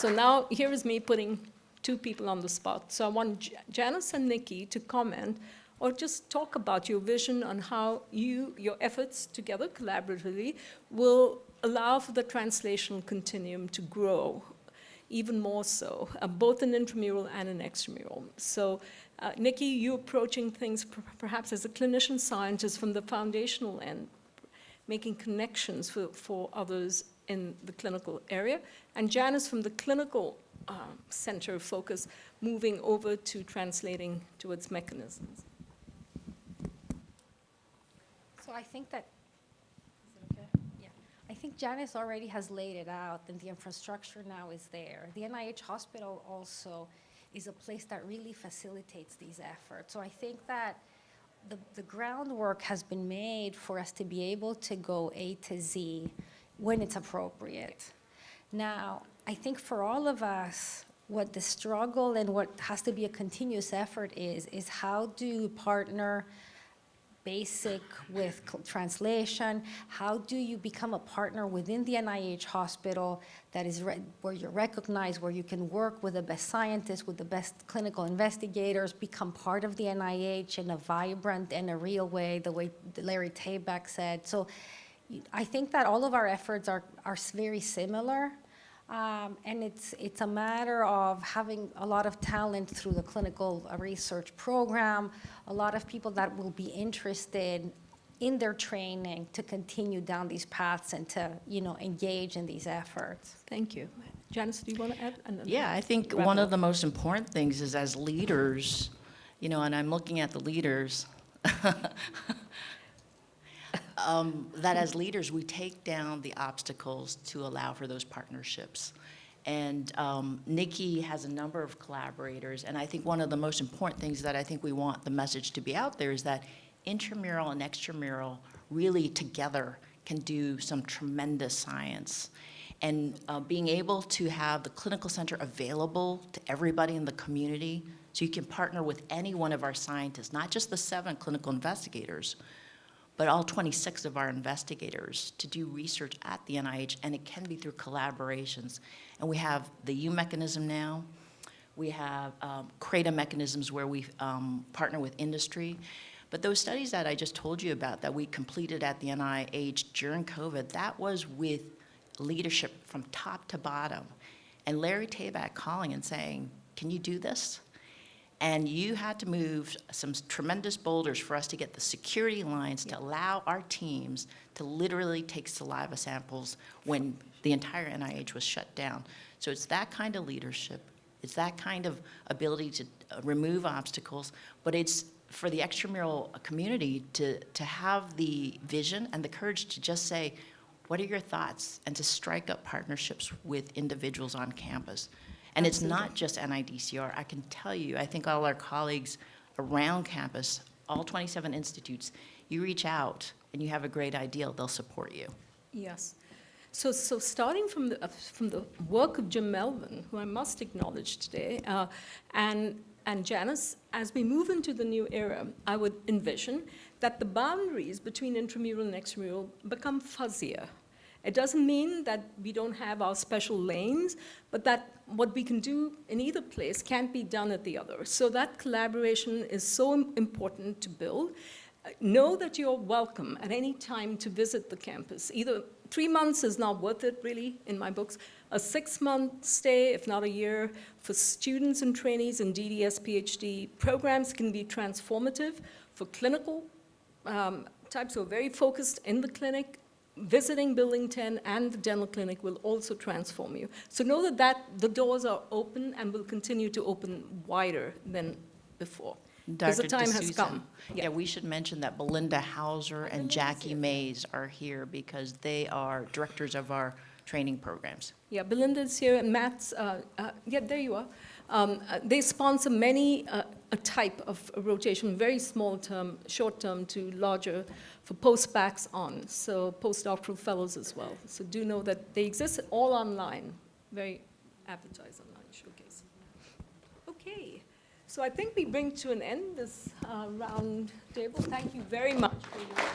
So now here is me putting two people on the spot. So I want Janice and Nikki to comment or just talk about your vision on how your efforts together collaboratively will allow for the translational continuum to grow even more so, both in intramural and in extramural. So Nikki, you approaching things perhaps as a clinician scientist from the foundational end, making connections for others in the clinical area, and Janice from the clinical center focus, moving over to translating towards mechanisms. So I think that, is it okay? Yeah. I think Janice already has laid it out, and the infrastructure now is there. The NIH hospital also is a place that really facilitates these efforts. So I think that the groundwork has been made for us to be able to go A to Z when it's appropriate. Now, I think for all of us, what the struggle and what has to be a continuous effort is how do you partner basic with translation? How do you become a partner within the NIH hospital that is where you're recognized, where you can work with the best scientists, with the best clinical investigators, become part of the NIH in a vibrant and a real way, the way Larry Tabak said. So I think that all of our efforts are very similar. And it's a matter of having a lot of talent through the clinical research program, a lot of people that will be interested in their training to continue down these paths and to, engage in these efforts. Thank you. Janice, do you want to add? Yeah, I think one of the most important things is as leaders, and I'm looking at the leaders, that as leaders, we take down the obstacles to allow for those partnerships. And Nikki has a number of collaborators, and I think one of the most important things that I think we want the message to be out there is that intramural and extramural really together can do some tremendous science. And being able to have the clinical center available to everybody in the community, so you can partner with any one of our scientists, not just the 7 clinical investigators, but all 26 of our investigators to do research at the NIH, and it can be through collaborations. And we have the U mechanism now. We have CRADA mechanisms where we partner with industry. But those studies that I just told you about that we completed at the NIH during COVID, that was with leadership from top to bottom. And Larry Tabak calling and saying, can you do this? And you had to move some tremendous boulders for us to get the security lines to allow our teams to literally take saliva samples when the entire NIH was shut down. So it's that kind of leadership. It's that kind of ability to remove obstacles, but it's for the extramural community to have the vision and the courage to just say, what are your thoughts? And to strike up partnerships with individuals on campus. And it's not just NIDCR. I can tell you, I think all our colleagues around campus, all 27 institutes, you reach out and you have a great idea, they'll support you. Yes. So starting from the work of Jim Melvin, who I must acknowledge today, and Janice, as we move into the new era, I would envision that the boundaries between intramural and extramural become fuzzier. It doesn't mean that we don't have our special lanes, but that what we can do in either place can't be done at the other. So that collaboration is so important to build. Know that you're welcome at any time to visit the campus. Either 3 months is not worth it, really, in my books. A 6-month stay, if not a year, for students and trainees in DDS, PhD programs can be transformative. For clinical types who are very focused in the clinic, visiting Building 10 and the dental clinic will also transform you. So know that the doors are open and will continue to open wider than before. Because the time has come. Yeah, we should mention that Belinda Hauser and Jackie Mays are here because they are directors of our training programs. Yeah, Belinda's here, and Matt's, yeah, there you are. They sponsor many a type of rotation, very small term, short term to larger, for post-backs on, so postdoctoral fellows as well. So do know that they exist all online, very advertised online showcase. Okay, so I think we bring to an end this round table. Thank you very much for your